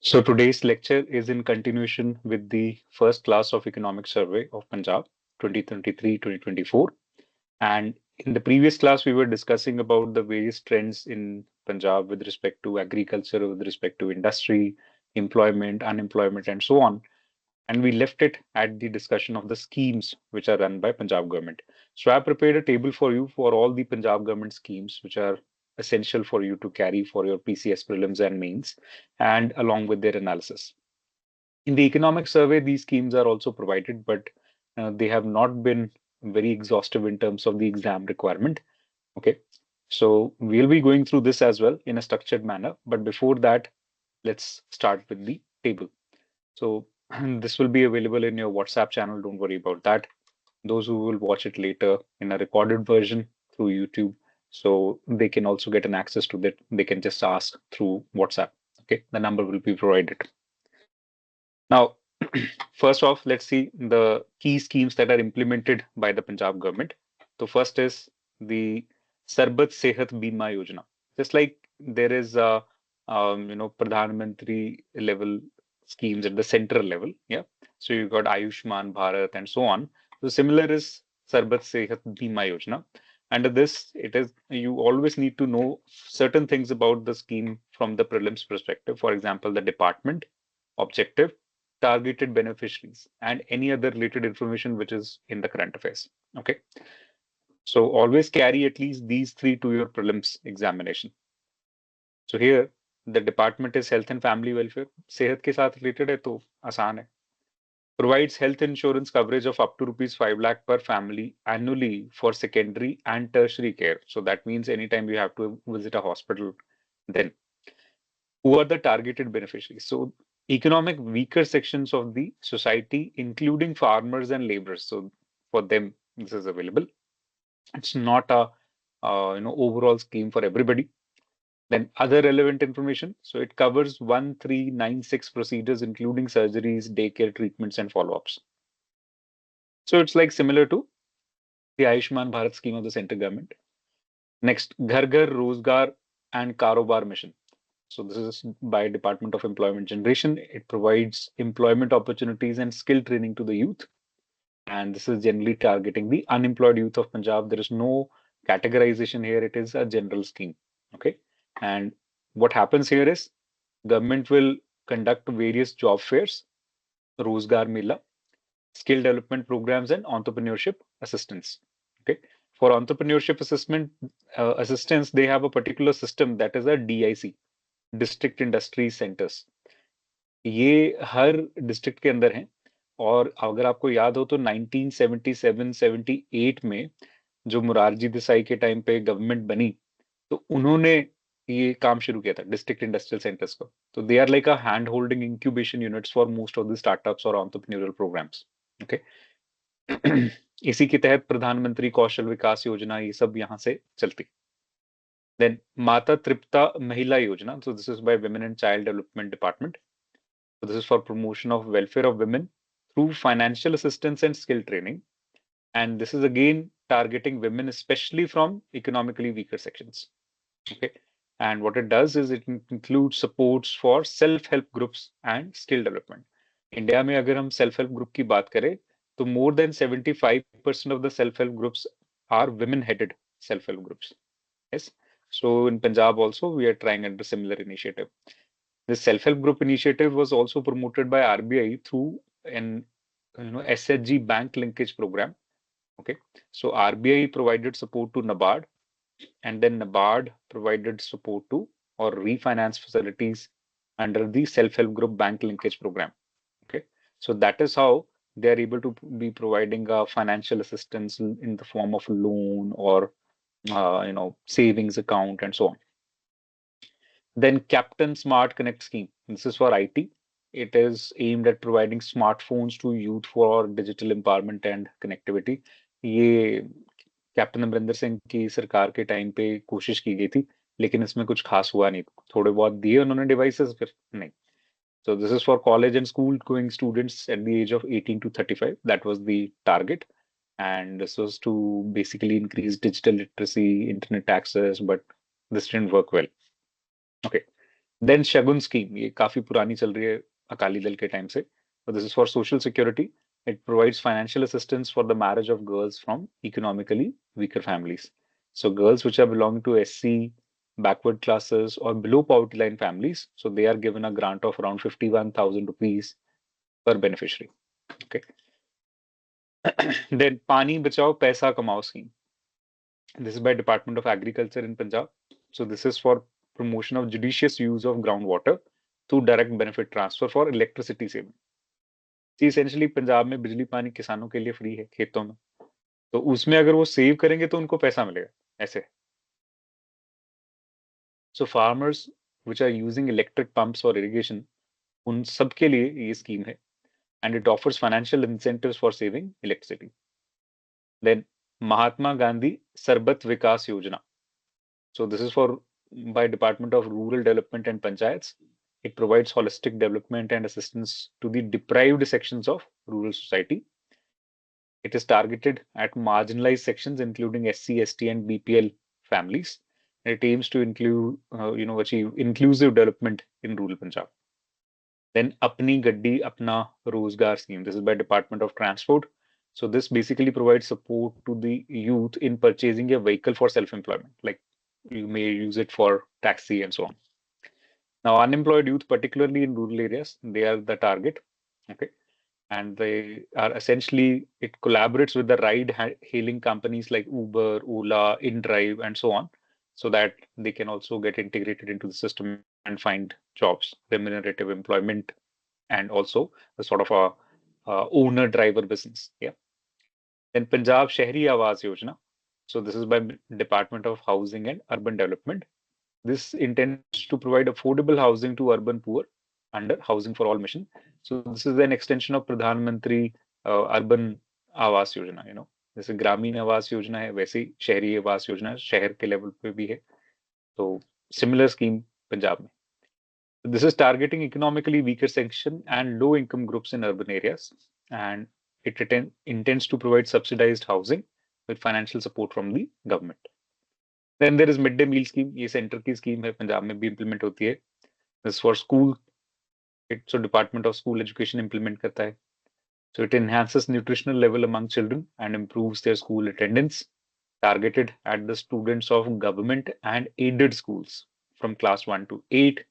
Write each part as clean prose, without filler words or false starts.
So today's lecture is in continuation with the first class of Economic Survey of Punjab 2023-2024. And in the previous class, we were discussing about the various trends in Punjab with respect to agriculture, with respect to industry, employment, unemployment, and so on. And we left it at the discussion of the schemes which are run by Punjab government. So I prepared a table for you for all the Punjab government schemes which are essential for you to carry for your PCS prelims and mains, and along with their analysis. In the economic survey, these schemes are also provided, but they have not been very exhaustive in terms of the exam requirement. Okay, so we'll be going through this as well in a structured manner. But before that, let's start with the table. So this will be available in your WhatsApp channel. Don't worry about that. Those who will watch it later in a recorded version through YouTube, so they can also get an access to that. They can just ask through WhatsApp. Okay, the number will be provided. Now, first off, let's see the key schemes that are implemented by the Punjab government. So first is the Sarbat Sehat Bima Yojana. Just like there is Pradhan Mantri level schemes at the central level. Yeah. So you got Ayushman Bharat and so on. So similar is Sarbat Sehat Bima Yojana. Under this, it is you always need to know certain things about the scheme from the prelims perspective. For example, the department, objective, targeted beneficiaries, and any other related information which is in the current affairs. Okay. So always carry at least these three to your prelims examination. So here the department is health and family welfare. सेहत के साथ related है तो आसान है. Provides health insurance coverage of up to rupees 5 lakh per family annually for secondary and tertiary care. So that means anytime you have to visit a hospital, then who are the targeted beneficiaries? So economic weaker sections of the society, including farmers and laborers. So for them, this is available. It's not a overall scheme for everybody. Then other relevant information. So it covers 1396 procedures, including surgeries, daycare treatments, and follow-ups. So it's like similar to the Ayushman Bharat scheme of the central government. Next, Ghar Ghar Rozgar and Karobar Mission. So this is by Department of Employment Generation. It provides employment opportunities and skill training to the youth. And this is generally targeting the unemployed youth of Punjab. There is no categorization here. It is a general scheme. Okay. And what happens here is government will conduct various job fairs, Rozgar Mela, skill development programs, and entrepreneurship assistance. Okay. For entrepreneurship assistance, they have a particular system that is a DIC, District Industry Centers. ये हर district के अंदर हैं. और अगर आपको याद हो तो 1977-78 में जो मुरारजी देसाई के टाइम पे गवर्नमेंट बनी, तो उन्होंने ये काम शुरू किया था डिस्ट्रिक्ट इंडस्ट्रियल सेंटर्स को. तो they are like a hand holding incubation units for most of the startups और एंटरप्रेन्योरियल प्रोग्राम्स. ओके. इसी के तहत प्रधानमंत्री कौशल विकास योजना ये सब यहाँ से चलती. देन माता तृप्ता महिला योजना. So this is by Women and Child Development Department. So this is for promotion of welfare of women through financial assistance and skill training. And this is again targeting women, especially from economically weaker sections. Okay. And what it does is it includes supports for self-help groups and skill development. India में अगर हम self help group की बात करें तो more than 75% of the self-help groups are women-headed self-help groups. Yes. So in Punjab also we are trying under similar initiative. This self-help group initiative was also promoted by RBI through an SHG bank linkage program. Okay, so RBI provided support to NABARD, and then NABARD provided support to or refinance facilities under the self-help group bank linkage program. Okay, so that is how they are able to be providing financial assistance in the form of loan or savings account and so on. Then Captain Smart Connect scheme. This is for IT. It is aimed at providing smartphones to youth for digital empowerment and connectivity. ये captain Amarinder Singh की सरकार के time पे कोशिश की गई थी, लेकिन इसमें कुछ खास हुआ नहीं. थोड़े बहुत दिए उन्होंने डिवाइसेस, फिर नहीं. So this is for college and school going students at the age of 18 to 35. That was the target. And this was to basically increase digital literacy, internet access, but this didn't work well. Okay. Then Shagun scheme, ये काफी पुरानी चल रही है अकाली दल के time से. This is for social security. It provides financial assistance for the marriage of girls from economically weaker families. So girls which are belonging to SC, backward classes or below poverty line families, so they are given a grant of around 51,000 rupees per beneficiary. Okay. Then Pani Bachao Paisa Kamao scheme. This is by Department of Agriculture in Punjab. So this is for promotion of judicious use of groundwater through direct benefit transfer for electricity saving. See, essentially Punjab में बिजली पानी किसानों के लिए free है खेतों में, तो उसमें अगर वो सेव करेंगे तो उनको पैसा मिलेगा ऐसे. So farmers which are using electric pumps for irrigation, उन सब के लिए ये स्कीम है. And it offers financial incentives for saving electricity. Then Mahatma Gandhi Sarbat Vikas Yojana. So this is for by Department of Rural Development and Panchayats. It provides holistic development and assistance to the deprived sections of rural society. It is targeted at marginalized sections, including SC, ST, and BPL families. And it aims to include, achieve inclusive development in rural Punjab. Then Apni Gaddi Apna Rozgar scheme. This is by Department of Transport. So this basically provides support to the youth in purchasing a vehicle for self-employment. Like you may use it for taxi and so on. Now, unemployed youth, particularly in rural areas, they are the target. Okay. And they are essentially, it collaborates with the ride-hailing companies like Uber, Ola, InDrive, and so on, so that they can also get integrated into the system and find jobs, remunerative employment, and also a sort of a owner-driver business. Yeah. Then Punjab Shahri Awas Yojana. So this is by Department of Housing and Urban Development. This intends to provide affordable housing to urban poor under Housing for All mission. So this is an extension of Pradhan Mantri Urban Awas Yojana. जैसे ग्रामीण आवास योजना है वैसे ही शहरी आवास योजना शहर के level पे भी है. तो सिमिलर स्कीम पंजाब में. This is targeting economically weaker section and low income groups in urban areas, and it intends to provide subsidized housing with financial support from the government. Then there is midday meal scheme. ये centre की scheme है, पंजाब में भी implement होती है. This for school. So Department of School Education implement करता है. So it enhances nutritional level among children and improves their school attendance, targeted at the students of government and aided schools from class 1 to 8,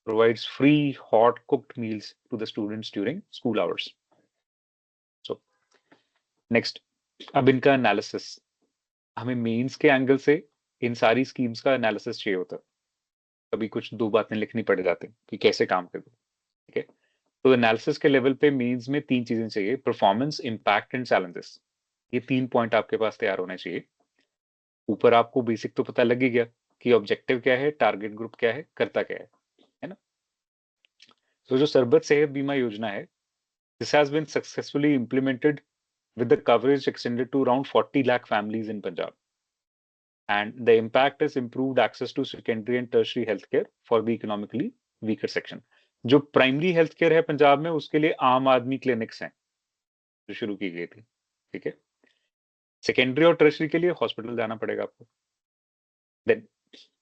provides free hot cooked meals to the students during school hours. So next, अब इनका analysis. हमें mains के angle से इन सारी schemes का analysis चाहिए होता है. कभी कुछ दो बातें लिखनी पड़ जाती हैं कि कैसे काम करते. ठीक है. तो एनालिसिस के लेवल पे मेंस में तीन चीजें चाहिए: परफॉर्मेंस, इम्पैक्ट एंड चैलेंजेस. ये 3 पॉइंट आपके पास तैयार होने चाहिए. ऊपर आपको बेसिक तो पता लग ही गया कि ऑब्जेक्टिव क्या है, टारगेट ग्रुप क्या है, करता क्या है ना. तो जो सरबत सेहत बीमा योजना है, this has been successfully implemented with the coverage extended to around 40 lakh families in Punjab. And the impact is improved access to secondary and tertiary healthcare for the economically weaker section. जो primary health care है पंजाब में, उसके लिए आम आदमी clinics हैं जो शुरू की गई थी. ठीक है. सेकेंडरी और टर्शरी के लिए हॉस्पिटल जाना पड़ेगा आपको. देन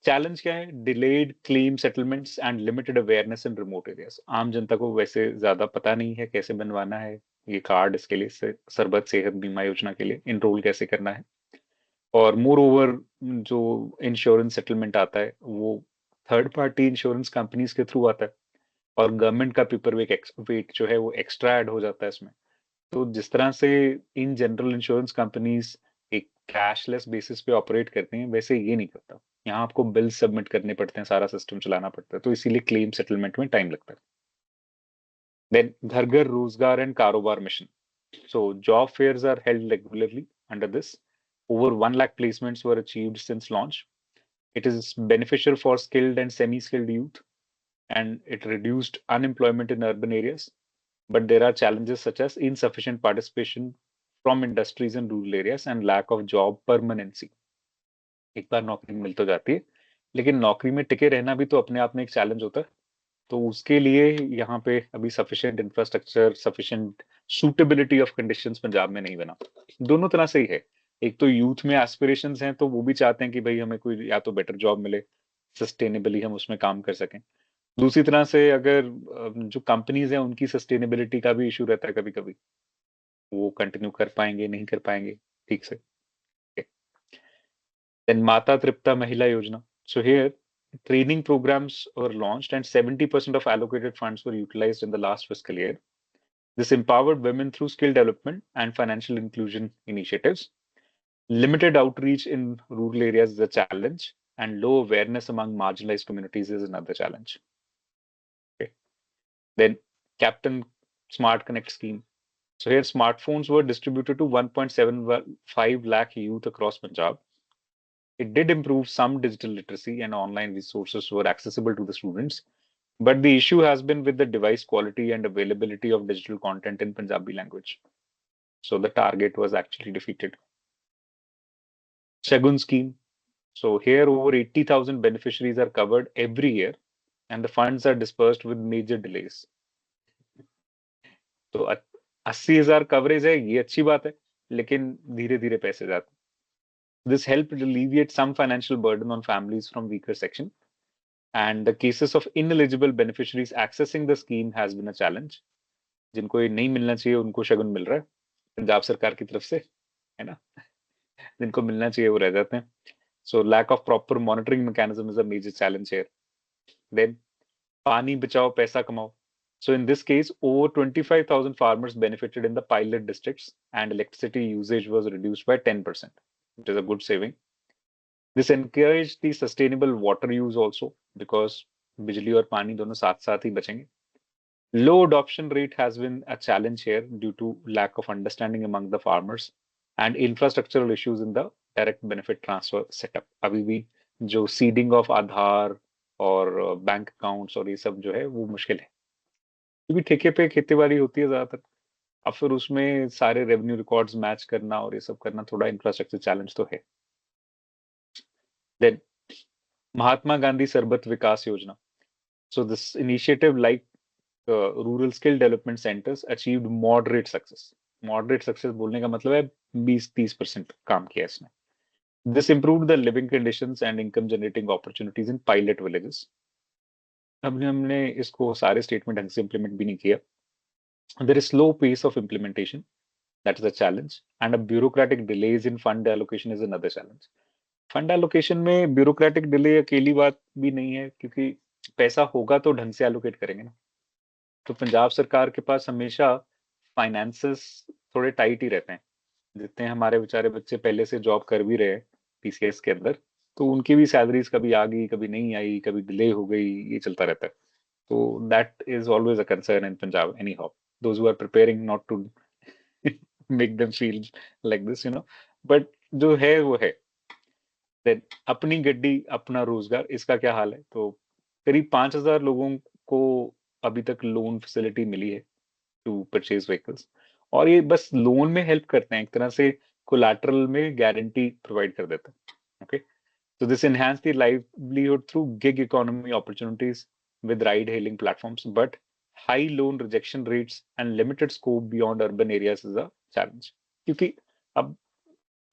चैलेंज क्या है? Delayed claim settlements and limited awareness in remote areas. आम जनता को वैसे ज्यादा पता नहीं है कैसे बनवाना है ये कार्ड. इसके लिए सरबत सेहत बीमा योजना के लिए इनरोल कैसे करना है. और मोर ओवर जो इंश्योरेंस सेटलमेंट आता है वो थर्ड पार्टी इंश्योरेंस कंपनीज के थ्रू आता है, और गवर्नमेंट का पेपर वेट जो है वो एक्स्ट्रा ऐड हो जाता है इसमें. तो जिस तरह से इन जनरल इंश्योरेंस कंपनीज एक कैशलेस बेसिस पे ऑपरेट करते हैं, वैसे ये नहीं करता. यहाँ आपको बिल सबमिट करने पड़ते हैं, सारा सिस्टम चलाना पड़ता है, तो इसीलिए क्लेम सेटलमेंट में टाइम लगता है. देन घर घर रोजगार एंड कारोबार mission. So job fairs are held regularly under this. Over 1 lakh placements were achieved since launch. It is beneficial for skilled and semi-skilled youth, and it reduced unemployment in urban areas. But there are challenges such as insufficient participation from industries in rural areas and lack of job permanency. एक बार नौकरी मिल तो जाती है, लेकिन नौकरी में टिके रहना भी तो अपने आप में एक चैलेंज होता है. तो उसके लिए यहाँ पे अभी sufficient infrastructure, sufficient suitability of conditions Punjab में नहीं बना. दोनों तरह से ही है. एक तो यूथ में एस्पिरेशंस हैं, तो वो भी चाहते हैं कि भाई हमें कोई या तो बेटर जॉब मिले, सस्टेनेबली हम उसमें काम कर सकें. दूसरी तरह से अगर जो कंपनीज हैं उनकी सस्टेनेबिलिटी का भी इशू रहता है कभी कभी, वो कंटिन्यू कर पाएंगे नहीं कर पाएंगे ठीक से। देन माता तृप्ता महिला योजना. So here training programs were launched and 70% of allocated funds were utilized in the last fiscal year. This empowered women through skill development and financial inclusion initiatives. Limited outreach in rural areas is a challenge, and low awareness among marginalized communities is another challenge. Okay. Then Captain Smart Connect scheme. So here smartphones were distributed to 1.75 lakh youth across Punjab. It did improve some digital literacy and online resources were accessible to the students. But the issue has been with the device quality and availability of digital content in Punjabi language. So the target was actually defeated. Shagun scheme. So here over 80,000 beneficiaries are covered every year and the funds are dispersed with major delays. तो 80,000 coverage है, ये अच्छी बात है, लेकिन धीरे धीरे पैसे जाते हैं. This helped alleviate some financial burden on families from weaker section. And the cases of ineligible beneficiaries accessing the scheme has been a challenge. जिनको ये नहीं मिलना चाहिए उनको शगुन मिल रहा है पंजाब सरकार की तरफ से, है ना. जिनको मिलना चाहिए वो रह जाते हैं. So lack of proper monitoring mechanism is a major challenge here. Then पानी बचाओ पैसा कमाओ. So in this case, over 25,000 farmers benefited in the pilot districts and electricity usage was reduced by 10%. It is a good saving. This encouraged the sustainable water use also because बिजली और पानी दोनों साथ साथ ही बचेंगे. Low adoption rate has been a challenge here due to lack of understanding among the farmers and infrastructural issues in the direct benefit transfer setup. अभी भी जो सीडिंग ऑफ आधार और बैंक अकाउंट्स और ये सब जो है वो मुश्किल है, क्योंकि ठेके पे खेतीबाड़ी होती है ज्यादातर. अब फिर उसमें सारे रेवेन्यू रिकॉर्ड्स मैच करना और ये सब करना थोड़ा इंफ्रास्ट्रक्चर चैलेंज तो है. Then Mahatma Gandhi Sarbat Vikas Yojana. So this initiative, like rural skill development centers, achieved moderate success. Moderate success बोलने का मतलब है 20-30% काम किया इसने. This improved the living conditions and income generating opportunities in pilot villages. अब हमने इसको सारे स्टेटमेंट ढंग से implement भी नहीं किया. There is slow pace of implementation. That is a challenge. And a bureaucratic delays in fund allocation is another challenge. Fund allocation में ब्यूरोक्रेटिक डिले अकेली बात भी नहीं है, क्योंकि पैसा होगा तो ढंग से एलोकेट करेंगे ना. तो पंजाब सरकार के पास हमेशा फाइनेंसेस थोड़े टाइट ही रहते हैं. जितने हमारे बेचारे बच्चे पहले से जॉब कर भी रहे हैं पीसीएस के अंदर, तो उनकी भी सैलरीज कभी आ गई कभी नहीं आई, कभी डिले हो गई, ये चलता रहता है. तो that is always a concern in Punjab anyhow. Those who are preparing not to make them feel like this, but जो है वो है. देन अपनी गड्डी अपना रोजगार, इसका क्या हाल है. तो करीब 5,000 लोगों को अभी तक लोन फैसिलिटी मिली है टू परचेज व्हीकल्स, और ये बस लोन में हेल्प करते हैं, एक तरह से कोलैटरल में गारंटी प्रोवाइड कर देते हैं. Okay. So this enhanced the livelihood through gig economy opportunities with ride-hailing platforms, but high loan rejection rates and limited scope beyond urban areas is a challenge. क्योंकि अब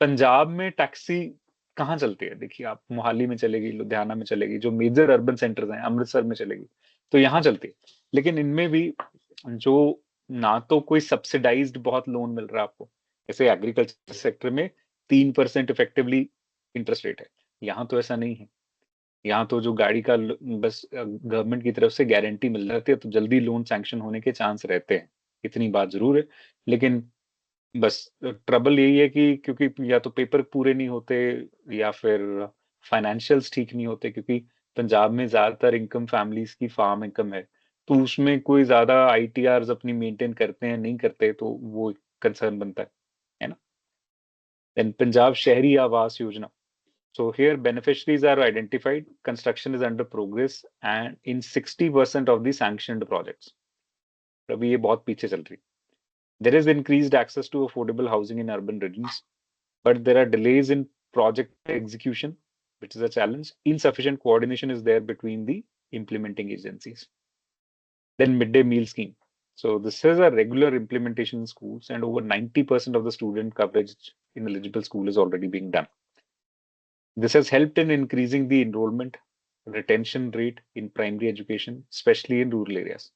पंजाब में टैक्सी कहाँ चलती है. देखिए आप, मोहाली में चलेगी, लुधियाना में चलेगी, जो मेजर अर्बन सेंटर्स हैं, अमृतसर में चलेगी, तो यहाँ चलती है. लेकिन इनमें भी जो ना तो कोई सब्सिडाइज्ड बहुत लोन मिल रहा है आपको, जैसे एग्रीकल्चर सेक्टर में 3% इफेक्टिवली इंटरेस्ट रेट है, यहाँ तो ऐसा नहीं है. यहाँ तो जो गाड़ी का बस गवर्नमेंट की तरफ से गारंटी मिल जाती है तो जल्दी लोन सैंक्शन होने के चांस रहते हैं, इतनी बात जरूर है. लेकिन बस ट्रबल यही है कि क्योंकि या तो पेपर पूरे नहीं होते या फिर फाइनेंशियल्स ठीक नहीं होते, क्योंकि पंजाब में ज्यादातर इनकम फैमिलीज की फार्म इनकम है, तो उसमें कोई ज्यादा आईटीआर अपनी मेंटेन करते हैं नहीं करते, तो वो कंसर्न बनता है ना. देन पंजाब शहरी Awas Yojana. So here beneficiaries are identified, construction is under progress and in 60% of the sanctioned projects. अभी ये बहुत पीछे चल रही. There is increased access to affordable housing in urban regions, but there are delays in project execution, which is a challenge. Insufficient coordination is there between the implementing agencies. Then midday meal scheme. So this is a regular implementation in schools and over 90% of the student coverage in eligible school is already being done. This has helped in increasing the enrollment, retention rate in primary education, especially in rural areas.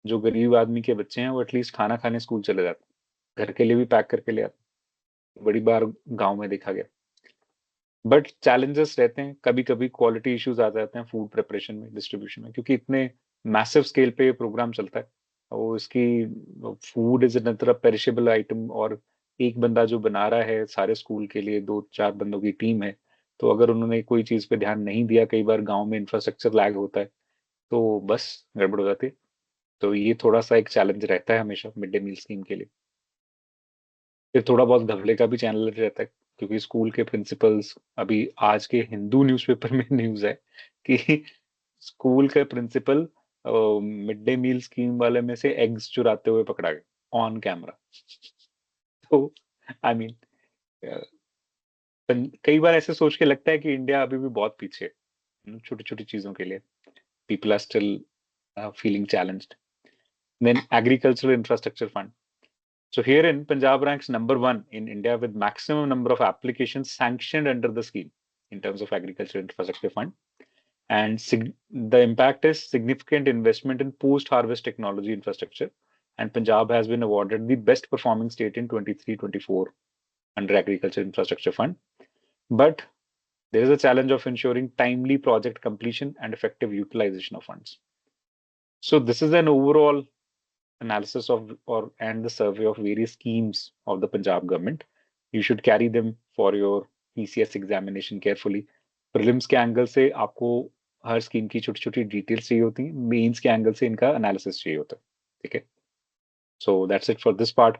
जो गरीब आदमी के बच्चे हैं वो at least खाना खाने school चले जाते हैं, घर के लिए भी पैक करके ले आते हैं। बड़ी बार गांव में देखा गया। बट चैलेंजेस रहते हैं, कभी कभी क्वालिटी इश्यूज आ जाते हैं फूड प्रिपरेशन में, डिस्ट्रीब्यूशन में, क्योंकि इतने मैसिव स्केल पे ये प्रोग्राम चलता है। और इसकी food is another perishable item, और एक बंदा जो बना रहा है सारे स्कूल के लिए, 2-4 बंदों की टीम है, तो अगर उन्होंने कोई चीज पे ध्यान नहीं दिया, कई बार गांव में इंफ्रास्ट्रक्चर लैग होता है, तो बस गड़बड़ हो जाती है। तो ये थोड़ा सा एक चैलेंज रहता है हमेशा मिड डे मील स्कीम के लिए। फिर थोड़ा बहुत घपले का भी चैनल रहता है, क्योंकि स्कूल के प्रिंसिपल्स, अभी आज के हिंदू न्यूज़पेपर में न्यूज़ है कि स्कूल का principal mid day meal scheme वाले में से एग्स चुराते हुए पकड़ा गया ऑन कैमरा। तो आई मीन, कई बार ऐसे सोच के लगता है कि इंडिया अभी भी बहुत पीछे है छोटी छोटी चीजों के लिए। People are still feeling challenged. Then agricultural infrastructure fund. So herein, Punjab ranks number one in India with maximum number of applications sanctioned under the scheme in terms of agriculture infrastructure fund. And the impact is significant investment in post-harvest technology infrastructure. And Punjab has been awarded the best performing state in 23-24 under agriculture infrastructure fund. But there is a challenge of ensuring timely project completion and effective utilization of funds. So this is an overall analysis of or and the survey of various schemes of the Punjab government. You should carry them for your PCS examination carefully. Prelims के angle से आपको हर scheme की छोटी छोटी details चाहिए होती हैं, mains के एंगल से इनका एनालिसिस चाहिए होता है। ठीक है, so that's it for this part.